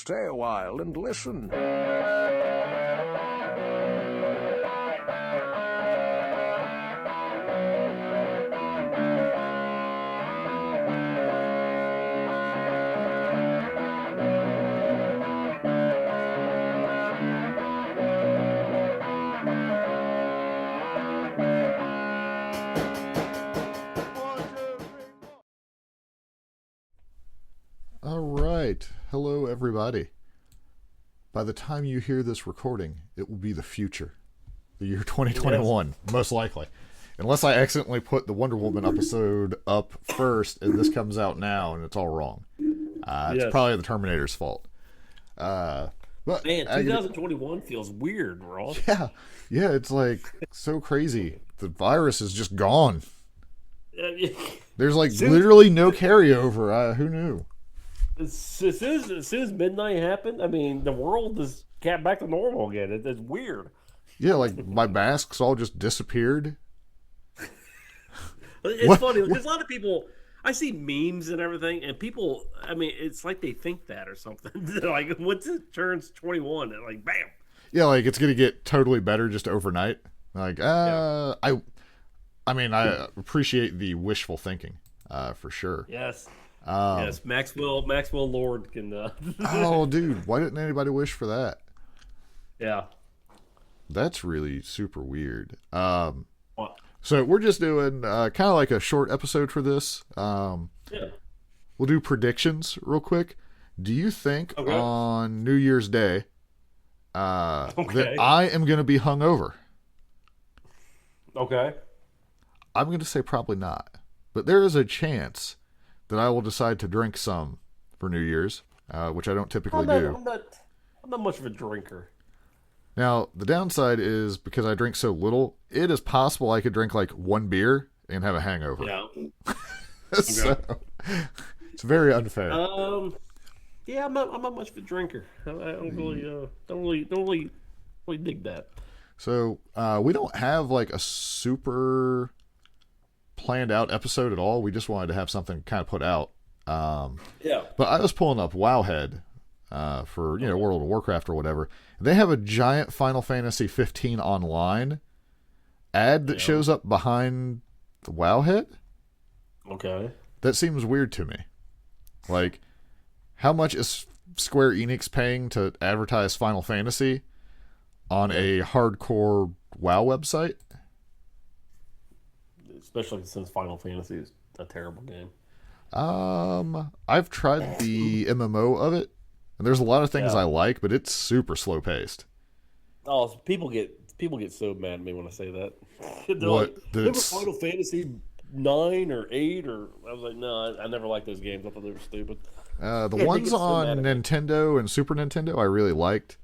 Stay a while and listen. All right. Hello, everybody. By the time you hear this recording, it will be the future. The year 2021, most likely. Unless I accidentally put the Wonder Woman episode up first and this comes out now and it's all wrong. It's probably the Terminator's fault. But Man, 2021 feels weird, Ross. Yeah, it's like so crazy. The virus is just gone. There's like literally no carryover. Who knew? As soon as midnight happened, I mean, the world is got back to normal again. It's weird. Yeah, like my masks all just disappeared. It's funny because a lot of people, I see memes and everything, and people, I mean, it's like they think that or something. Like once it turns 21, they're like, bam. Yeah, like it's gonna get totally better just overnight. Like, I mean, I appreciate the wishful thinking, for sure. Yes. Yes, Maxwell Lord can. Oh, dude, why didn't anybody wish for that? Yeah. That's really super weird. What? So we're just doing kind of like a short episode for this. Yeah. We'll do predictions real quick. Do you think on New Year's Day that I am going to be hungover? Okay. I'm going to say probably not. But there is a chance that I will decide to drink some for New Year's, which I don't typically do. I'm not much of a drinker. Now, the downside is because I drink so little, it is possible I could drink like one beer and have a hangover. Yeah. So, it's very unfair. Yeah, I'm not much of a drinker. I don't really dig that. So, we don't have like a super planned out episode at all. We just wanted to have something kind of put out. Yeah. But I was pulling up Wowhead for World of Warcraft or whatever. They have a giant Final Fantasy 15 online ad that shows up behind the Wowhead. Okay. That seems weird to me. Like, how much is Square Enix paying to advertise Final Fantasy on a hardcore WoW website? Especially since Final Fantasy is a terrible game. I've tried the MMO of it, and there's a lot of things I like, but it's super slow paced. Oh, so people get so mad at me when I say that. They're What? like, remember Final Fantasy 9 or 8 or I was like, no, I never liked those games. I thought they were stupid. The ones on Nintendo and Super Nintendo I really liked.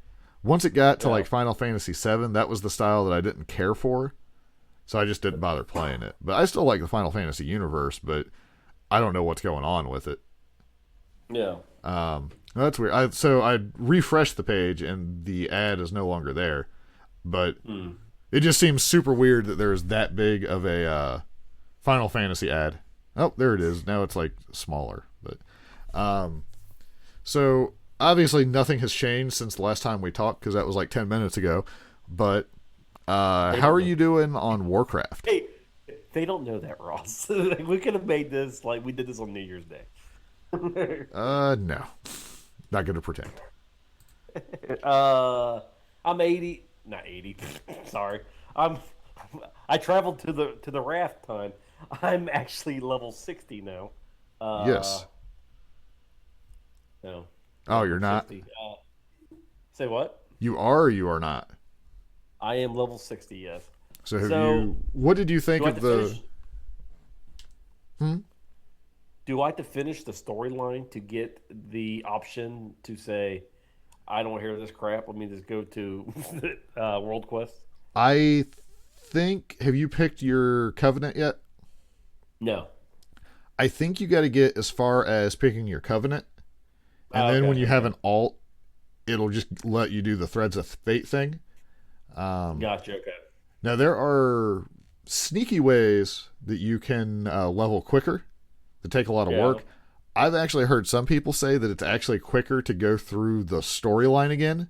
Once it got to like Final Fantasy 7, that was the style that I didn't care for. So I just didn't bother playing it. But I still like the Final Fantasy universe, but I don't know what's going on with it. Yeah. That's weird. I refreshed the page and the ad is no longer there. But it just seems super weird that there's that big of a Final Fantasy ad. Oh, there it is. Now it's like smaller. But so obviously nothing has changed since the last time we talked because that was like 10 minutes ago. But how are you doing on Warcraft? Hey, they don't know that, Ross. We could have made this like we did this on New Year's Day. No. Not going to pretend. I'm 80, not 80. Sorry. I traveled to the raft time. I'm actually level 60 now. Yes. No. Oh, you're not? Say what? You are or you are not? I am level 60, yes. So what did you think of the... Do I have to finish the storyline to get the option to say, I don't want to hear this crap, let me just go to World Quest? I think... Have you picked your Covenant yet? No. I think you got to get as far as picking your Covenant. And then when you have an alt, it'll just let you do the Threads of Fate thing. Gotcha, okay. Now, there are sneaky ways that you can level quicker that take a lot of work. I've actually heard some people say that it's actually quicker to go through the storyline again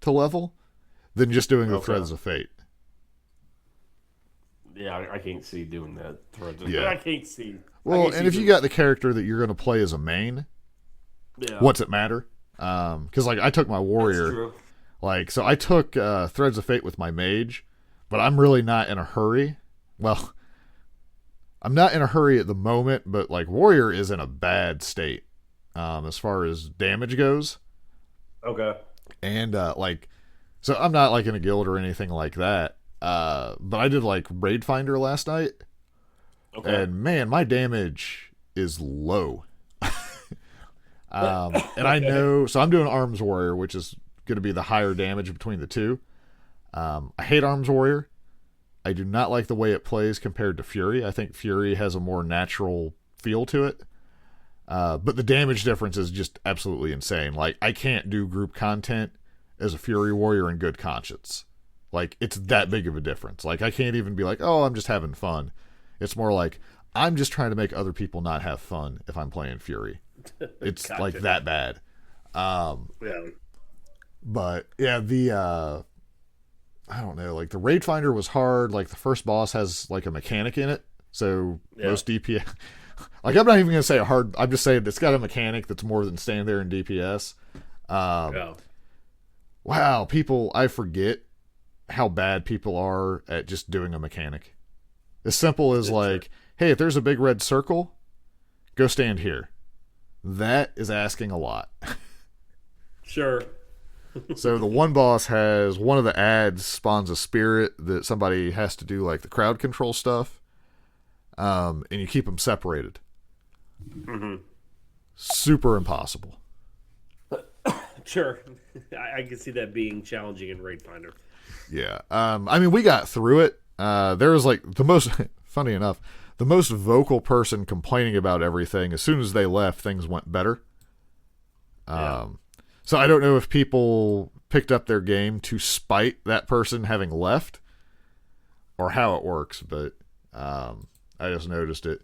to level than just doing the Threads of Fate. Yeah, I can't see doing that. Yeah. I can't see. Well, and if you got the character that you're going to play as a main, what's it matter? Because like I took my warrior, like so I took Threads of Fate with my mage, but I'm really not in a hurry. Well, I'm not in a hurry at the moment, but like warrior is in a bad state as far as damage goes. Okay. And like, so I'm not like in a guild or anything like that. But I did like Raid Finder last night. Okay. And man, my damage is low. And I know, so I'm doing Arms Warrior, which is going to be the higher damage between the two. I hate Arms Warrior. I do not like the way it plays compared to Fury. I think Fury has a more natural feel to it. But the damage difference is just absolutely insane. Like, I can't do group content as a Fury Warrior in good conscience. Like, it's that big of a difference. Like, I can't even be like, oh, I'm just having fun. It's more like, I'm just trying to make other people not have fun if I'm playing Fury. It's Gotcha. like that bad. Yeah. But, yeah, I don't know, like the Raid Finder was hard. Like the first boss has like a mechanic in it. So most DPS, like I'm not even going to say a hard, I'm just saying it's got a mechanic that's more than standing there in DPS. Wow, people, I forget how bad people are at just doing a mechanic. As simple as like, hey, if there's a big red circle, go stand here. That is asking a lot. Sure. So the one boss has one of the ads spawns a spirit that somebody has to do like the crowd control stuff, and you keep them separated. Mm-hmm. Super impossible. Sure. I can see that being challenging in Raid Finder. Yeah. I mean, we got through it. There was like the most, funny enough, the most vocal person complaining about everything. As soon as they left, things went better. So I don't know if people picked up their game to spite that person having left or how it works, but I just noticed it.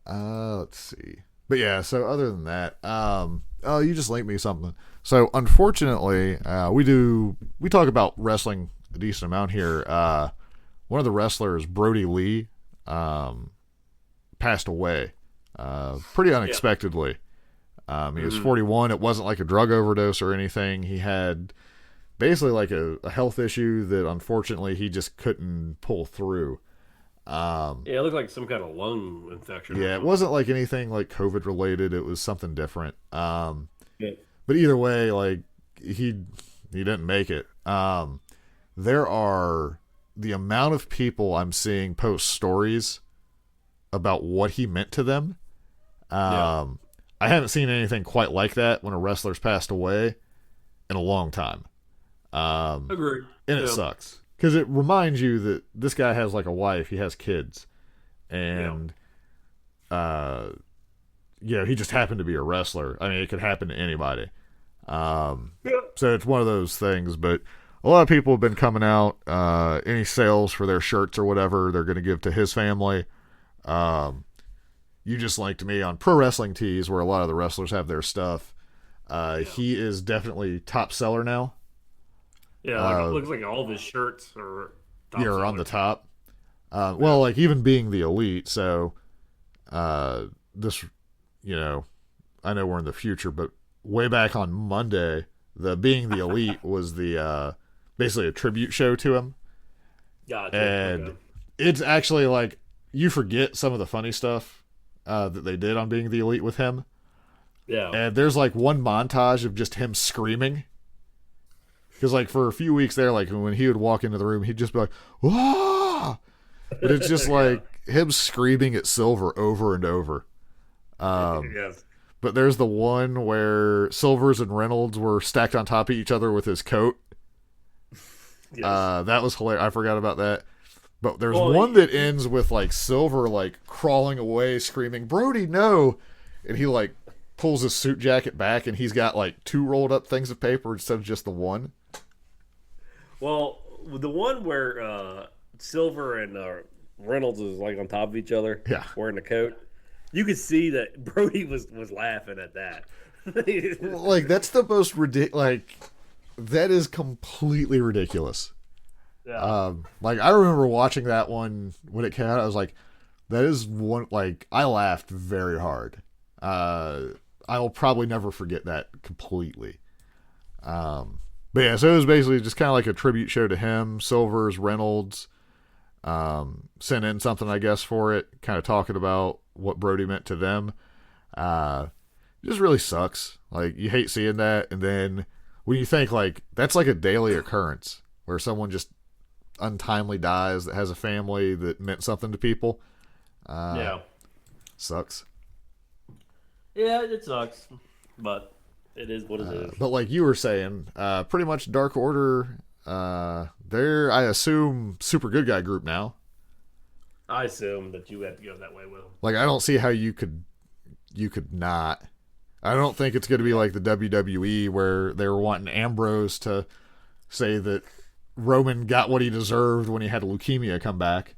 Let's see. But yeah, so other than that, oh, you just linked me something. So unfortunately, we talk about wrestling a decent amount here. One of the wrestlers, Brody Lee, passed away pretty unexpectedly. He was 41. It wasn't like a drug overdose or anything. He had basically like a health issue that unfortunately he just couldn't pull through. Yeah, it looked like some kind of lung infection. Yeah, it wasn't like anything like COVID related. It was something different. Yeah. But either way, like he didn't make it. There are the amount of people I'm seeing post stories about what he meant to them. I haven't seen anything quite like that when a wrestler's passed away in a long time. Agreed. And it sucks. Because it reminds you that this guy has like a wife, he has kids. And, he just happened to be a wrestler. I mean, it could happen to anybody. So it's one of those things. But a lot of people have been coming out. Any sales for their shirts or whatever, they're going to give to his family. You just linked me on Pro Wrestling Tees, where a lot of the wrestlers have their stuff. He is definitely top seller now. Yeah, it looks like all of his shirts are on the top. Well, like even being the elite, so this, I know we're in the future, but way back on Monday, the Being the Elite was the basically a tribute show to him. Gotcha. And it's actually like you forget some of the funny stuff that they did on Being the Elite with him. Yeah. And there's like one montage of just him screaming. Because like for a few weeks there, like when he would walk into the room, he'd just be like, "Wah!" But it's just like him screaming at Silver over and over. Yes. But there's the one where Silvers and Reynolds were stacked on top of each other with his coat. Yes. That was hilarious. I forgot about that. But there's one that ends with like Silver like crawling away, screaming, "Brody, no!" And he like pulls his suit jacket back, and he's got like 2 rolled up things of paper instead of just the one. Well, the one where Silver and Reynolds is like on top of each other, Yeah, wearing the coat. You could see that Brody was laughing at that. Like, that's the most ridiculous. Like, that is completely ridiculous. Yeah. Like, I remember watching that one when it came out. I was like, that is one. Like, I laughed very hard. I'll probably never forget that completely. But yeah, so it was basically just kind of like a tribute show to him. Silvers, Reynolds sent in something, I guess, for it, kind of talking about what Brody meant to them. It just really sucks. Like, you hate seeing that, and then when you think, like, that's like a daily occurrence where someone just untimely dies that has a family that meant something to people. Yeah. Sucks. Yeah, it sucks, but it is what it is. But like you were saying, pretty much Dark Order, they're, I assume, super good guy group now. I assume that you had to go that way with them. Like, I don't see how you could not. I don't think it's going to be like the WWE where they were wanting Ambrose to say that Roman got what he deserved when he had leukemia come back.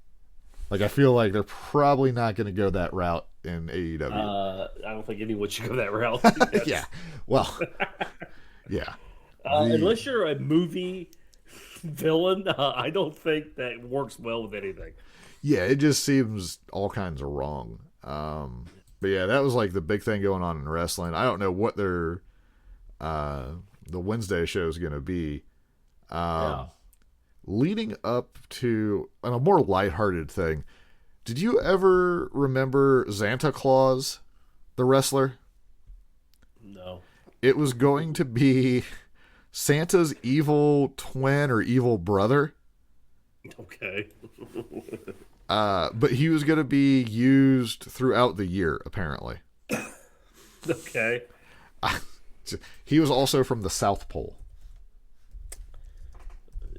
Like, I feel like they're probably not going to go that route in AEW. I don't think anyone should go that route. Yeah. Well, yeah. Unless you're a movie villain, I don't think that works well with anything. Yeah, it just seems all kinds of wrong. But yeah, that was like the big thing going on in wrestling. I don't know what their the Wednesday show is going to be. Yeah. Leading up to a more lighthearted thing, did you ever remember Santa Claus, the wrestler? No. It was going to be Santa's evil twin or evil brother. Okay. But he was going to be used throughout the year, apparently. Okay. He was also from the South Pole.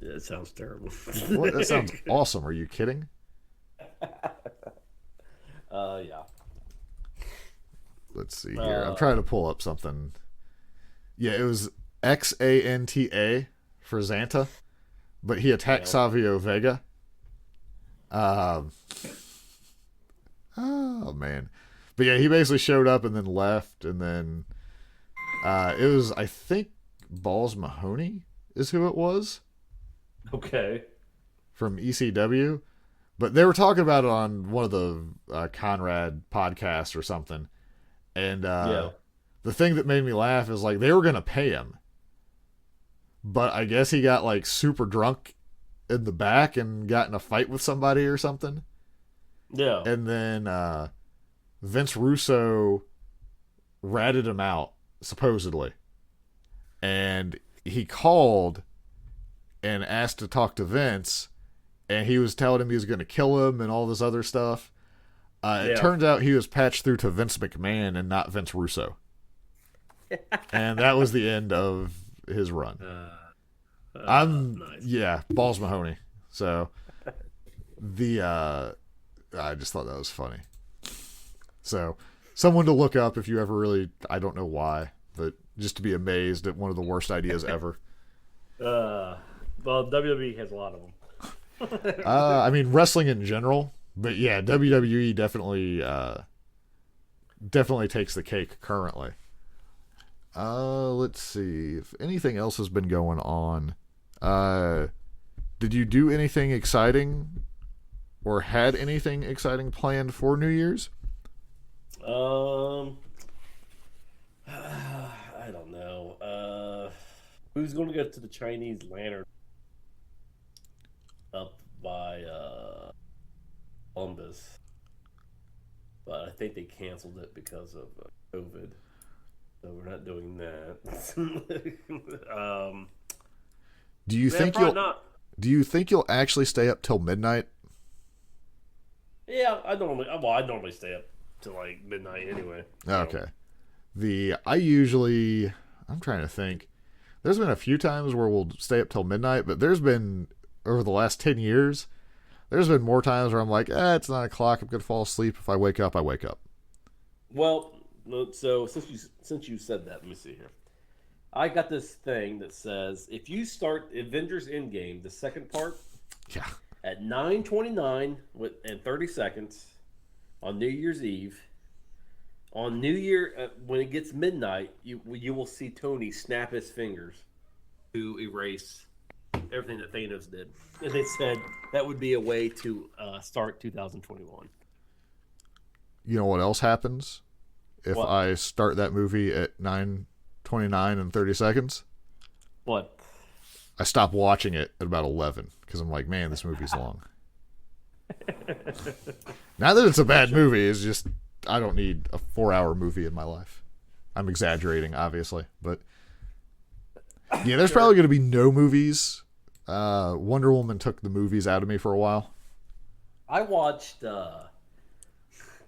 That sounds terrible. What? That sounds awesome. Are you kidding? Yeah. Let's see here. I'm trying to pull up something. Yeah, it was Xanta for Xanta, but he attacked Savio Vega. Oh man. But yeah, he basically showed up and then left, and then it was, I think, Balls Mahoney is who it was. Okay. From ECW. But they were talking about it on one of the Conrad podcasts or something. And the thing that made me laugh is, like, they were going to pay him. But I guess he got, like, super drunk in the back and got in a fight with somebody or something. Yeah. And then Vince Russo ratted him out, supposedly. And he called and asked to talk to Vince, and he was telling him he was going to kill him and all this other stuff. It turns out he was patched through to Vince McMahon and not Vince Russo. And that was the end of his run. Nice. Balls Mahoney. So I just thought that was funny. So someone to look up if you ever really, I don't know why, but just to be amazed at one of the worst ideas ever. Well, WWE has a lot of them. I mean, wrestling in general, but yeah, WWE definitely takes the cake currently. Let's see if anything else has been going on. Did you do anything exciting or had anything exciting planned for New Year's? I don't know. Who's going to go to the Chinese Lantern up by Columbus? But I think they canceled it because of COVID. So we're not doing that. Do you think Do you think you'll actually stay up till midnight? Yeah, I normally stay up till like midnight anyway. Okay. I'm trying to think. There's been a few times where we'll stay up till midnight, but there's been, over the last 10 years, there's been more times where I'm like, it's 9 o'clock, I'm going to fall asleep. If I wake up, I wake up. Well, so since you said that, let me see here. I got this thing that says if you start Avengers Endgame, the second part, at 9:29 and 30 seconds on New Year's Eve, On New Year, when it gets midnight, you will see Tony snap his fingers to erase everything that Thanos did, and they said that would be a way to start 2021. You know what else happens if What? I start that movie at 9:29 and 30 seconds? What? I stop watching it at about 11 because I'm like, man, this movie's long. Not that it's a bad movie, it's just I don't need a 4-hour movie in my life. I'm exaggerating, obviously, but yeah, there's probably going to be no movies. Wonder Woman took the movies out of me for a while. I watched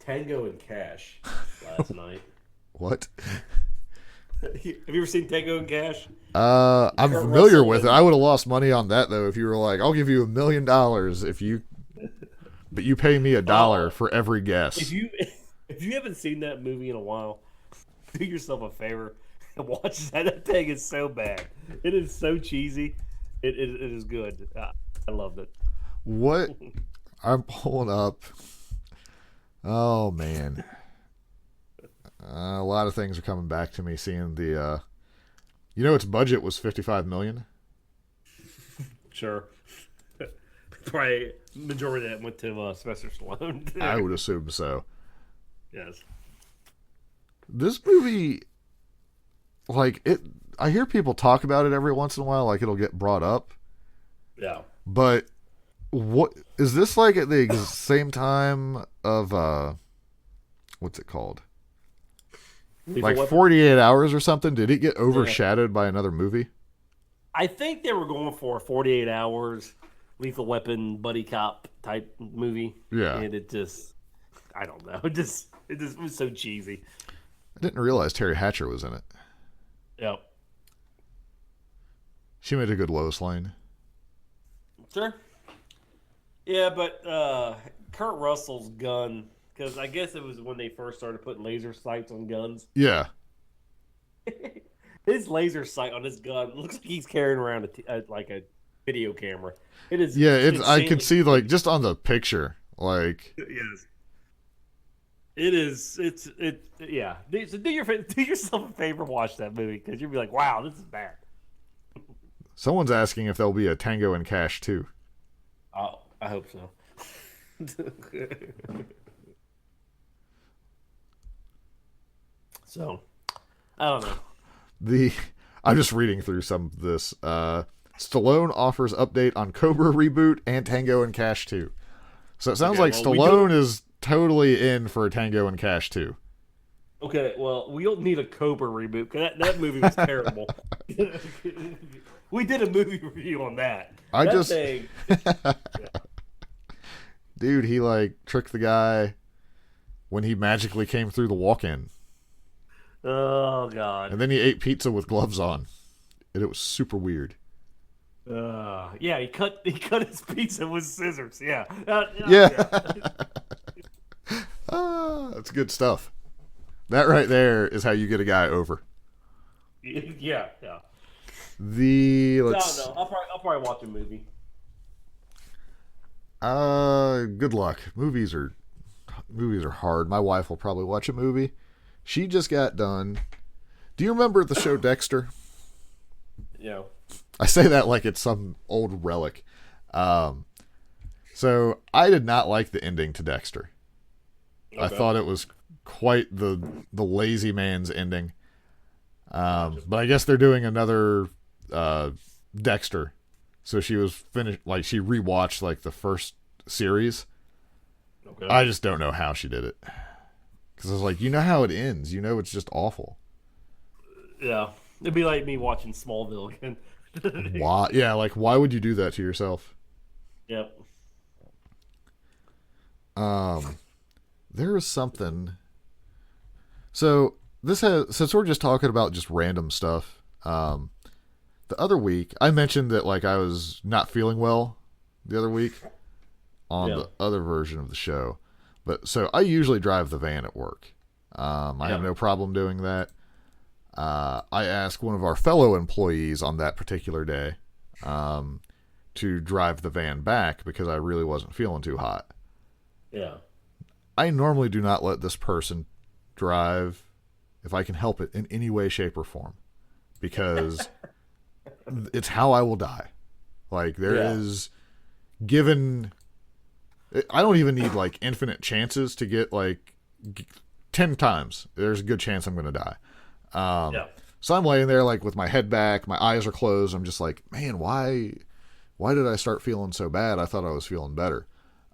Tango and Cash last night. What? Have you ever seen Tango and Cash? I'm Kurt familiar Russell with it. and- I would have lost money on that though if you were like, I'll give you $1 million if you, but you pay me $1 for every guess. If you haven't seen that movie in a while, do yourself a favor and watch that. That thing is so bad. It is so cheesy. It is good. I loved it. What? I'm pulling up. Oh man, a lot of things are coming back to me. Seeing the, its budget was $55 million. Sure. Probably majority of that went to Sylvester Stallone. I would assume so. Yes. This movie, like it, I hear people talk about it every once in a while, like it'll get brought up. Yeah. But what is this like at the same time of what's it called? Lethal Like Weapon? 48 Hours or something? Did it get overshadowed by another movie? I think they were going for 48 Hours, Lethal Weapon, buddy cop type movie. Yeah. And it just, I don't know. It just was so cheesy. I didn't realize Terry Hatcher was in it. Yep. She made a good Lois Lane. Sure. Yeah, but Kurt Russell's gun, because I guess it was when they first started putting laser sights on guns. Yeah. His laser sight on his gun looks like he's carrying around like a video camera. It is. Yeah, I insanely- could see like just on the picture, like Yes. It is. Yeah. So do yourself a favor, watch that movie because you'll be like, wow, this is bad. someone's asking if there'll be a Tango and Cash too. Oh, I hope so. So, I don't know. I'm just reading through some of this. Stallone offers update on Cobra reboot and Tango and Cash 2. So it sounds Okay, like well, we Stallone is totally in for Tango and Cash 2. Okay, well, we don't need a Cobra reboot because that movie was terrible. We did a movie review on that. Thing, Dude, he like tricked the guy when he magically came through the walk-in. oh god. And then he ate pizza with gloves on. And it was super weird. Yeah, he cut his pizza with scissors. Yeah. Yeah. That's good stuff. That right there is how you get a guy over. Yeah. Let's No. I'll probably watch a movie. good luck. Movies are hard. My wife will probably watch a movie. She just got done. Do you remember the show Dexter? Yeah. I say that like it's some old relic. So I did not like the ending to Dexter. I Okay. thought it was quite the lazy man's ending. But I guess they're doing another Dexter. So she was finished, like she rewatched like the first series. Okay. I just don't know how she did it. Because I was like, you know how it ends. You know it's just awful. Yeah. It'd be like me watching Smallville again. Why? Yeah, like why would you do that to yourself? Yep. There is something. So since we're just talking about just random stuff. The other week I mentioned that like I was not feeling well the other week on the other version of the show. But so I usually drive the van at work. I have no problem doing that. I asked one of our fellow employees on that particular day to drive the van back because I really wasn't feeling too hot. Yeah. I normally do not let this person drive if I can help it in any way, shape, or form, because it's how I will die. Like, there is, given, I don't even need like infinite chances to get like 10 times. There's a good chance I'm going to die. So I'm laying there like with my head back, my eyes are closed. I'm just like, man, why did I start feeling so bad? I thought I was feeling better.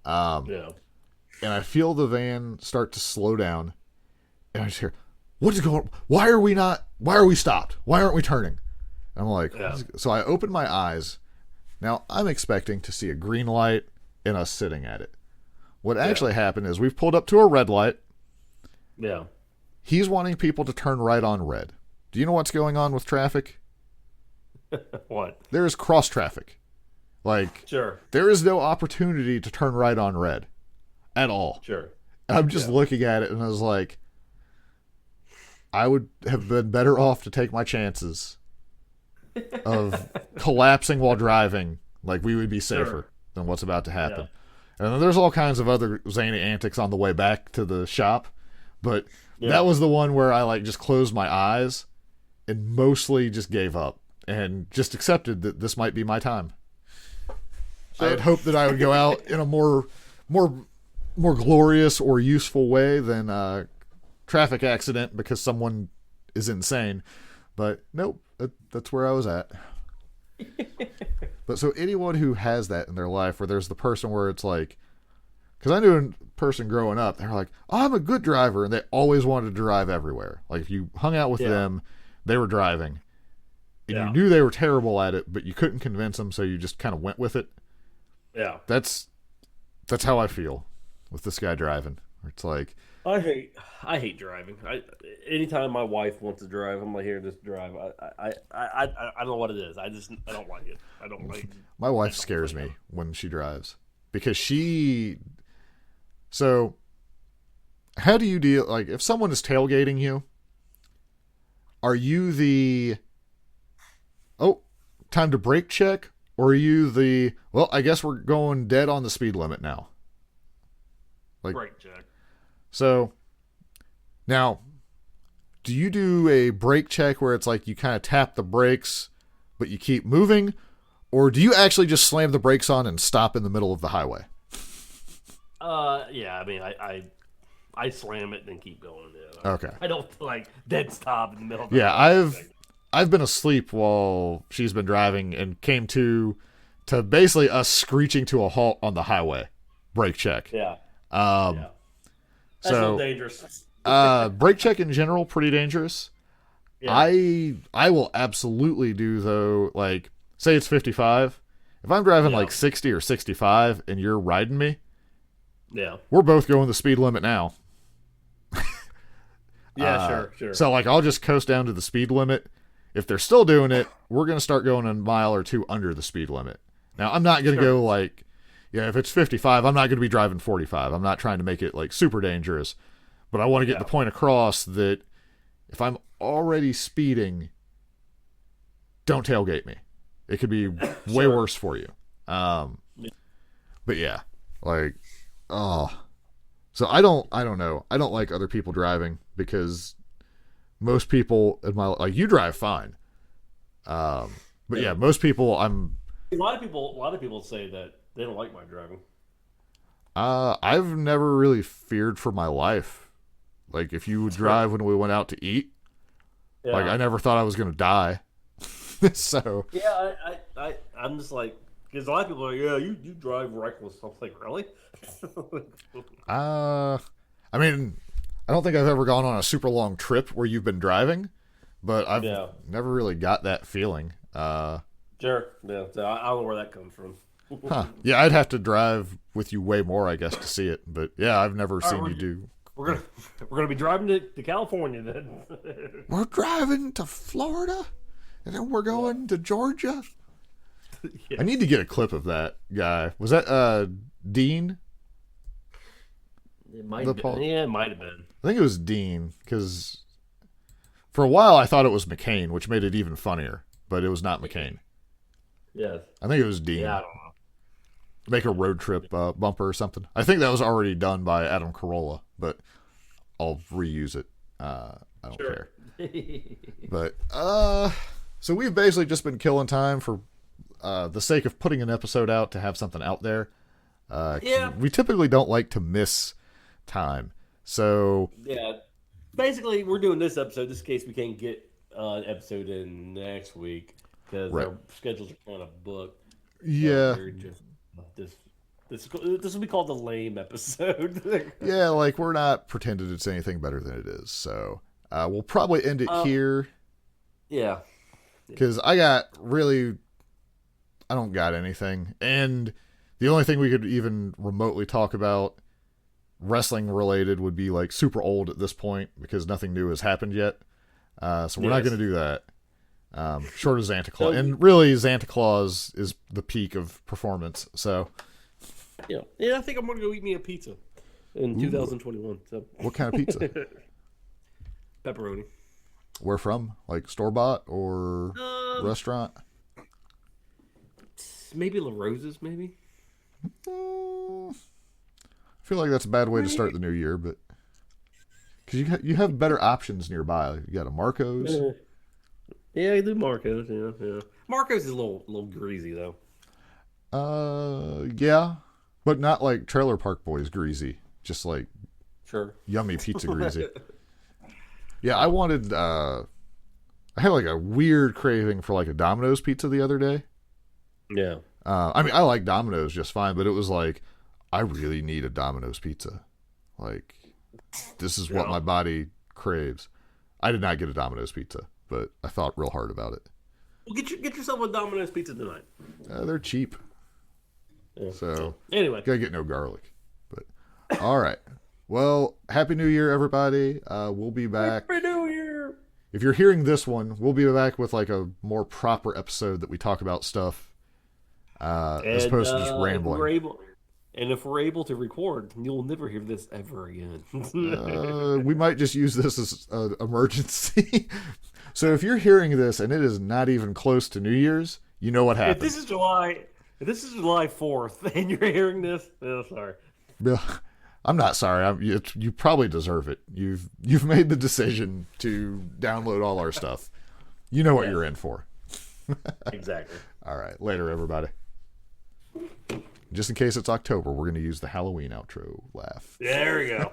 And I feel the van start to slow down, and I just hear, what is going, why are we stopped? Why aren't we turning? And I'm like, so I open my eyes. Now I'm expecting to see a green light and us sitting at it. What actually happened is we've pulled up to a red light. Yeah. He's wanting people to turn right on red. Do you know what's going on with traffic? What? There is cross traffic. Like, Sure. There is no opportunity to turn right on red at all. Sure. I'm just looking at it and I was like, I would have been better off to take my chances of collapsing while driving. Like, we would be safer than what's about to happen. And then there's all kinds of other zany antics on the way back to the shop. But that was the one where I like just closed my eyes and mostly just gave up and just accepted that this might be my time. I had hoped that I would go out in a more glorious or useful way than a traffic accident because someone is insane. But nope, that's where I was at. But so anyone who has that in their life, where there's the person where it's like, because I knew a person growing up, they were like, oh, I'm a good driver, and they always wanted to drive everywhere. Like, if you hung out with them, they were driving. And you knew they were terrible at it, but you couldn't convince them, so you just kind of went with it. Yeah. That's how I feel with this guy driving. It's like, I hate driving. Anytime my wife wants to drive, I'm like, here, just drive. I don't know what it is. I don't like it. I don't like. My wife scares me when she drives because she. So, how do you deal? Like, if someone is tailgating you, are you the time to brake check, or are you the I guess we're going dead on the speed limit now? Like, brake check. So, now, do you do a brake check where it's like you kind of tap the brakes, but you keep moving? Or do you actually just slam the brakes on and stop in the middle of the highway? Yeah, I mean, I slam it and then keep going. Yeah. Okay. I don't like dead stop in the middle of the highway. I've been asleep while she's been driving and came to basically us screeching to a halt on the highway. Brake check. Yeah. That's so dangerous. Brake check in general, pretty dangerous. Yeah. I will absolutely do, though, like, say it's 55. If I'm driving like 60 or 65 and you're riding me, we're both going the speed limit now. Sure. So, like, I'll just coast down to the speed limit. If they're still doing it, we're going to start going a mile or two under the speed limit. Now, I'm not going to go like, if it's 55, I'm not going to be driving 45. I'm not trying to make it like super dangerous, but I want to get the point across that if I'm already speeding, don't tailgate me. It could be way worse for you. But yeah, like, so I don't know. I don't like other people driving because most people in my, like, you drive fine. But most people a lot of people say that they don't like my driving. I've never really feared for my life. Like, if you would drive when we went out to eat, like, I never thought I was going to die. So I'm just like, because a lot of people are like, you drive reckless. I was like, really? I mean, I don't think I've ever gone on a super long trip where you've been driving, but I've never really got that feeling. Sure. Yeah. So I don't know where that comes from. Huh. Yeah, I'd have to drive with you way more, I guess, to see it. But yeah, I've never seen you do. We're gonna be driving to California then. We're driving to Florida, and then we're going to Georgia. Yes. I need to get a clip of that guy. Was that Dean? It might have been. Yeah, it might have been. I think it was Dean, because for a while I thought it was McCain, which made it even funnier. But it was not McCain. Yes. I think it was Dean. Yeah, I don't know. Make a road trip bumper or something. I think that was already done by Adam Carolla, but I'll reuse it I don't Sure. care. But so we've basically just been killing time for the sake of putting an episode out to have something out there. Yeah. We typically don't like to miss time. So Yeah. Basically, we're doing this episode just in case we can't get an episode in next week because Right. our schedules are kind of booked. yeah, We're just this will be called the lame episode. yeah, like we're not pretending it's anything better than it is. So we'll probably end it here Yeah. because I don't got anything, and the only thing we could even remotely talk about wrestling related would be like super old at this point because nothing new has happened yet. So we're not Yes. going to do that. Short of Santa Claus, and really Santa Claus is the peak of performance. So Yeah, I think I'm gonna go eat me a pizza in 2021. So what kind of pizza? pepperoni. Where from? Like store bought or restaurant? Maybe La Rosa's, maybe. I feel like that's a bad way to start the new year, but because you have better options nearby. You got a Marco's. Yeah, I do Marco's. Yeah. Marco's is a little greasy though. Yeah, but not like Trailer Park Boys greasy. Just like Sure. yummy pizza greasy. Yeah, I wanted. I had like a weird craving for like a Domino's pizza the other day. Yeah. I mean, I like Domino's just fine, but it was like, I really need a Domino's pizza. Like, this is what my body craves. I did not get a Domino's pizza, but I thought real hard about it. Well, get yourself a Domino's pizza tonight. They're cheap, Yeah. so Anyway, gotta get no garlic. But all right, well, Happy New Year, everybody. We'll be back. Happy New Year. If you're hearing this one, we'll be back with like a more proper episode that we talk about stuff. As opposed to just rambling. If we're able to record, you'll never hear this ever again. We might just use this as an emergency. So if you're hearing this and it is not even close to New Year's, you know what happened. If this is July 4th, and you're hearing this, sorry. I'm not sorry. You probably deserve it. You've made the decision to download all our stuff. You know what you're in for. Exactly. All right, later, everybody. Just in case it's October, we're going to use the Halloween outro laugh. There we go.